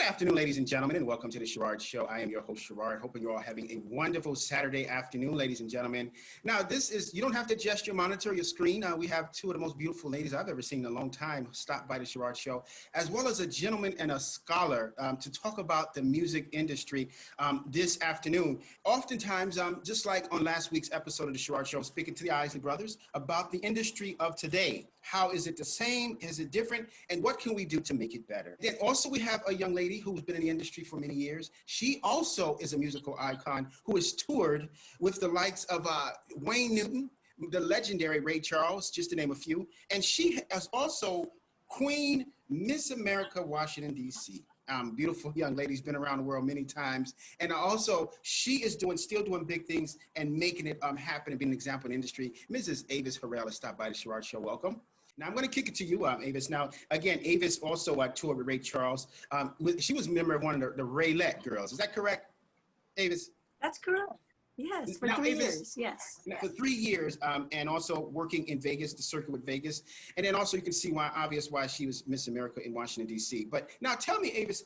Good afternoon, ladies and gentlemen, and welcome to the Sherard Show. I am your host, Sherard. Hoping you're all having a wonderful Saturday afternoon, ladies and gentlemen. Now, you don't have to adjust your monitor, your screen. We have two of the most beautiful ladies I've ever seen in a long time stop by the Sherard Show, as well as a gentleman and a scholar to talk about the music industry this afternoon. Oftentimes, just like on last week's episode of the Sherard Show, speaking to the Isley brothers about the industry of today. How is it the same? Is it different? And what can we do to make it better? Then also we have a young lady who's been in the industry for many years. She also is a musical icon who has toured with the likes of Wayne Newton, the legendary Ray Charles, just to name a few. And she is also Queen Miss America, Washington, D.C. Beautiful young lady's been around the world many times. And also she is still doing big things and making it happen and being an example in the industry. Mrs. Avis Harrell'S stopped by the Sherard Show. Welcome. Now, I'm going to kick it to you, Avis. Now, again, Avis also toured with Ray Charles. She was a member of one of the Raylette girls. Is that correct, Avis? That's correct. Yes, for now, 3 Avis, years, yes. For 3 years, and also working in Vegas, the circuit with Vegas. And then also you can see why she was Miss America in Washington, D.C. But now tell me, Avis,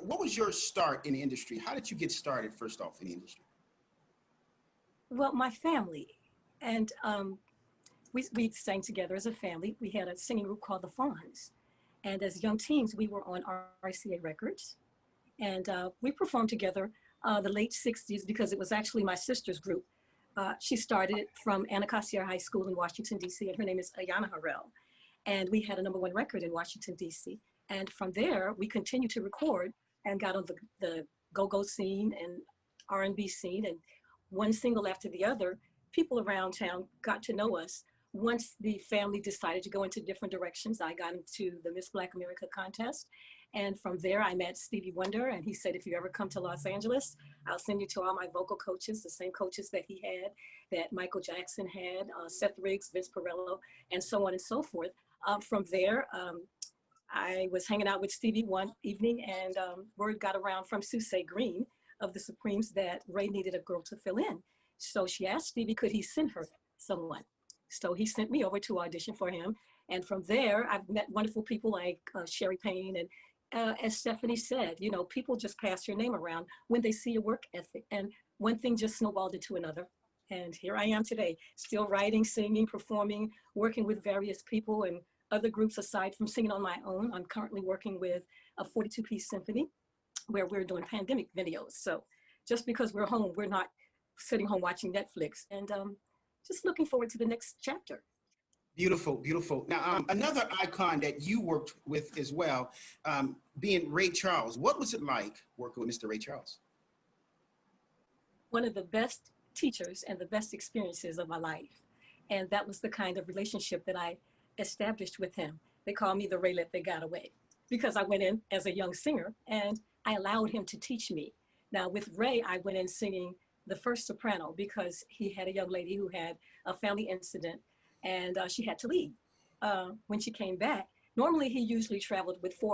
what was your start in the industry? How did you get started, first off, in the industry? Well, my family, and we sang together as a family. We had a singing group called the Fawns. And as young teens, we were on RCA Records. And we performed together the late 60s because it was actually my sister's group. She started it from Anacostia High School in Washington, D.C., and her name is Ayanna Harrell. And we had a #1 record in Washington, D.C. And from there, we continued to record and got on the go-go scene and R&B scene. And one single after the other, people around town got to know us. Once the family decided to go into different directions, I got into the Miss Black America contest. And from there, I met Stevie Wonder, and he said, if you ever come to Los Angeles, I'll send you to all my vocal coaches, the same coaches that he had, that Michael Jackson had, Seth Riggs, Vince Perillo, and so on and so forth. From there, I was hanging out with Stevie one evening, and word got around from Susie Green of the Supremes that Ray needed a girl to fill in. So she asked Stevie, could he send her someone? So he sent me over to audition for him. And from there, I've met wonderful people like Sherry Payne. And as Stephanie said, you know, people just pass your name around when they see your work ethic. And one thing just snowballed into another. And here I am today, still writing, singing, performing, working with various people and other groups aside from singing on my own. I'm currently working with a 42-piece symphony where we're doing pandemic videos. So just because we're home, we're not sitting home watching Netflix. And just looking forward to the next chapter. Beautiful, beautiful. Now, another icon that you worked with as well, being Ray Charles. What was it like working with Mr. Ray Charles? One of the best teachers and the best experiences of my life. And that was the kind of relationship that I established with him. They call me the Raylette that got away, because I went in as a young singer and I allowed him to teach me. Now with Ray, I went in singing the first soprano because he had a young lady who had a family incident and she had to leave. When she came back, normally he usually traveled with 3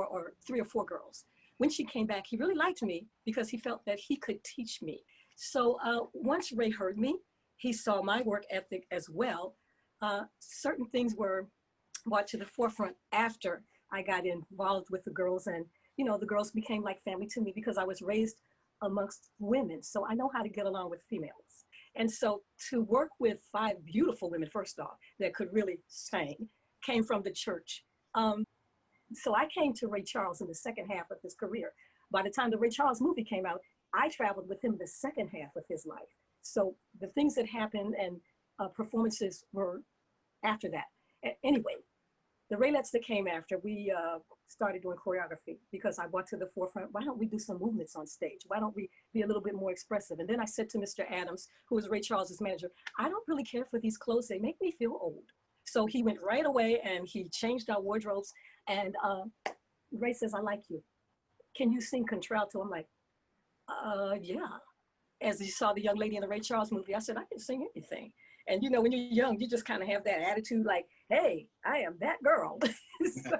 or 4 girls. When she came back, he really liked me because he felt that he could teach me. So once Ray heard me, he saw my work ethic as well. Certain things were brought to the forefront after I got involved with the girls, and you know, the girls became like family to me because I was raised amongst women. So I know how to get along with females. And so to work with 5 beautiful women, first off, that could really sing, came from the church. So I came to Ray Charles in the second half of his career. By the time the Ray Charles movie came out, I traveled with him the second half of his life. So the things that happened and performances were after that. Anyway, the Raylettes that came after, we started doing choreography because I brought to the forefront, why don't we do some movements on stage? Why don't we be a little bit more expressive? And then I said to Mr. Adams, who was Ray Charles's manager, I don't really care for these clothes. They make me feel old. So he went right away and he changed our wardrobes. And Ray says, I like you. Can you sing contralto? I'm like, yeah. As you saw the young lady in the Ray Charles movie, I said, I can sing anything. And you know, when you're young, you just kind of have that attitude like, hey, I am that girl. So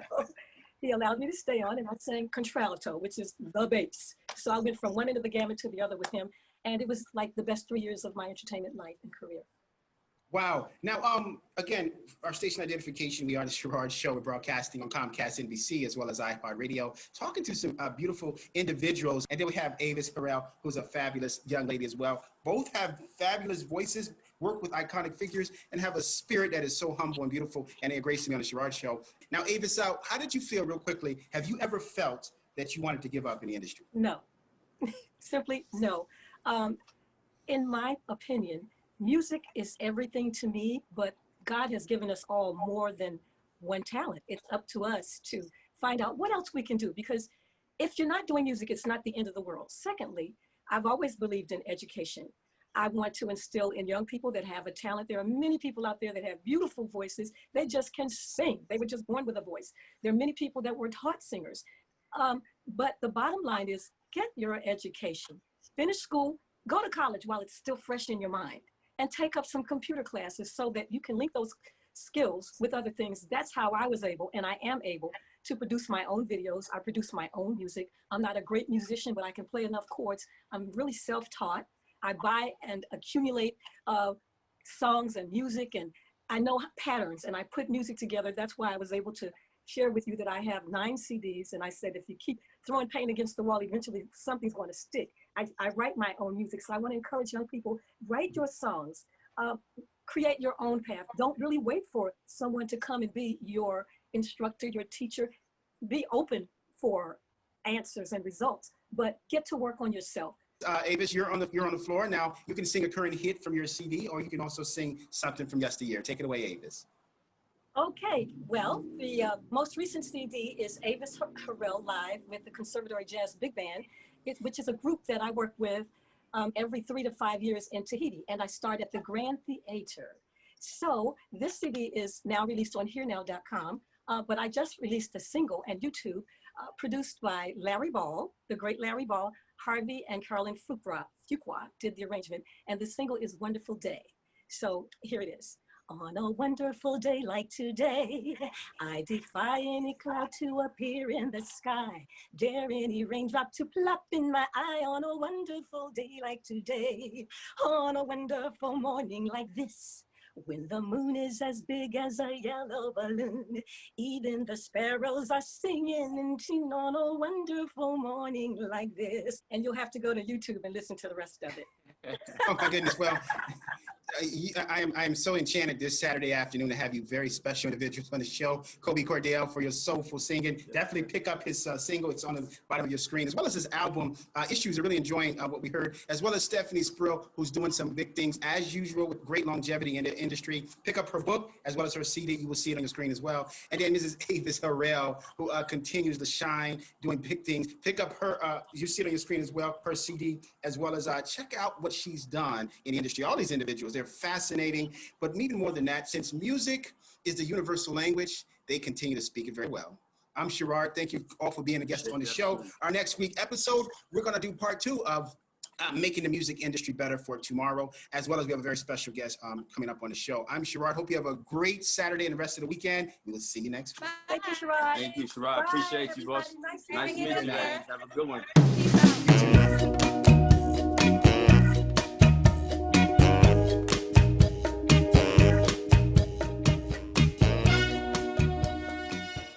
he allowed me to stay on and I sang contralto, which is the bass. So I went from one end of the gamut to the other with him. And it was like the best 3 years of my entertainment life and career. Wow. Now, again, our station identification, we are the Sherard Show. We're broadcasting on Comcast NBC as well as iHeartRadio, talking to some beautiful individuals. And then we have Avis Harrell, who's a fabulous young lady as well. Both have fabulous voices, work with iconic figures, and have a spirit that is so humble and beautiful, and they're gracing me on the Sherard Show. Now, Avis, how did you feel, real quickly? Have you ever felt that you wanted to give up in the industry? No, simply no. In my opinion, music is everything to me, but God has given us all more than one talent. It's up to us to find out what else we can do, because if you're not doing music, it's not the end of the world. Secondly, I've always believed in education. I want to instill in young people that have a talent. There are many people out there that have beautiful voices. They just can sing. They were just born with a voice. There are many people that were taught singers. But the bottom line is, get your education. Finish school, go to college while it's still fresh in your mind, and take up some computer classes so that you can link those skills with other things. That's how I was able, and I am able, to produce my own videos. I produce my own music. I'm not a great musician, but I can play enough chords. I'm really self-taught. I buy and accumulate songs and music, and I know patterns, and I put music together. That's why I was able to share with you that I have 9 CDs, and I said, if you keep throwing paint against the wall, eventually something's going to stick. I write my own music, so I want to encourage young people, write your songs, create your own path. Don't really wait for someone to come and be your instructor, your teacher. Be open for answers and results, but get to work on yourself. Avis, you're on the floor now. You can sing a current hit from your CD, or you can also sing something from yesteryear. Take it away, Avis. Okay, well, the most recent CD is Avis Harrell live with the Conservatory Jazz Big Band, which is a group that I work with every 3 to 5 years in Tahiti, and I start at the Grand Theater. So this CD is now released on HearNow.com, but I just released a single on YouTube produced by Larry Ball, the great Larry Ball. Harvey and Carolyn Fuqua did the arrangement, and the single is Wonderful Day. So here it is. On a wonderful day like today, I defy any cloud to appear in the sky. Dare any raindrop to plop in my eye. On a wonderful day like today, on a wonderful morning like this, when the moon is as big as a yellow balloon, even the sparrows are singing in tune on a wonderful morning like this. And you'll have to go to YouTube and listen to the rest of it. Oh my goodness. Well, I am so enchanted this Saturday afternoon to have you very special individuals on the show. Kobe Cordell, for your soulful singing. Definitely pick up his single. It's on the bottom of your screen, as well as his album, Issues. I'm really enjoying what we heard, as well as Stephanie Sprill, who's doing some big things, as usual, with great longevity in the industry. Pick up her book, as well as her CD. You will see it on your screen as well. And then Mrs. Avis Harrell, who continues to shine, doing big things. Pick up her, you see it on your screen as well, her CD, as well as check out what she's done in the industry. All these individuals, they're fascinating, but even more than that, since music is the universal language, they continue to speak it very well. I'm Sherard. Thank you all for being a guest on the show. Our next week episode, we're going to do part 2 of making the music industry better for tomorrow, as well as we have a very special guest coming up on the show. I'm Sherard. Hope you have a great Saturday and the rest of the weekend. We will see you next week. Thank you, Sherard. Thank you, Sherard. Appreciate you, boss. Nice Nice to meet you, guys. Have a good one. Peace out.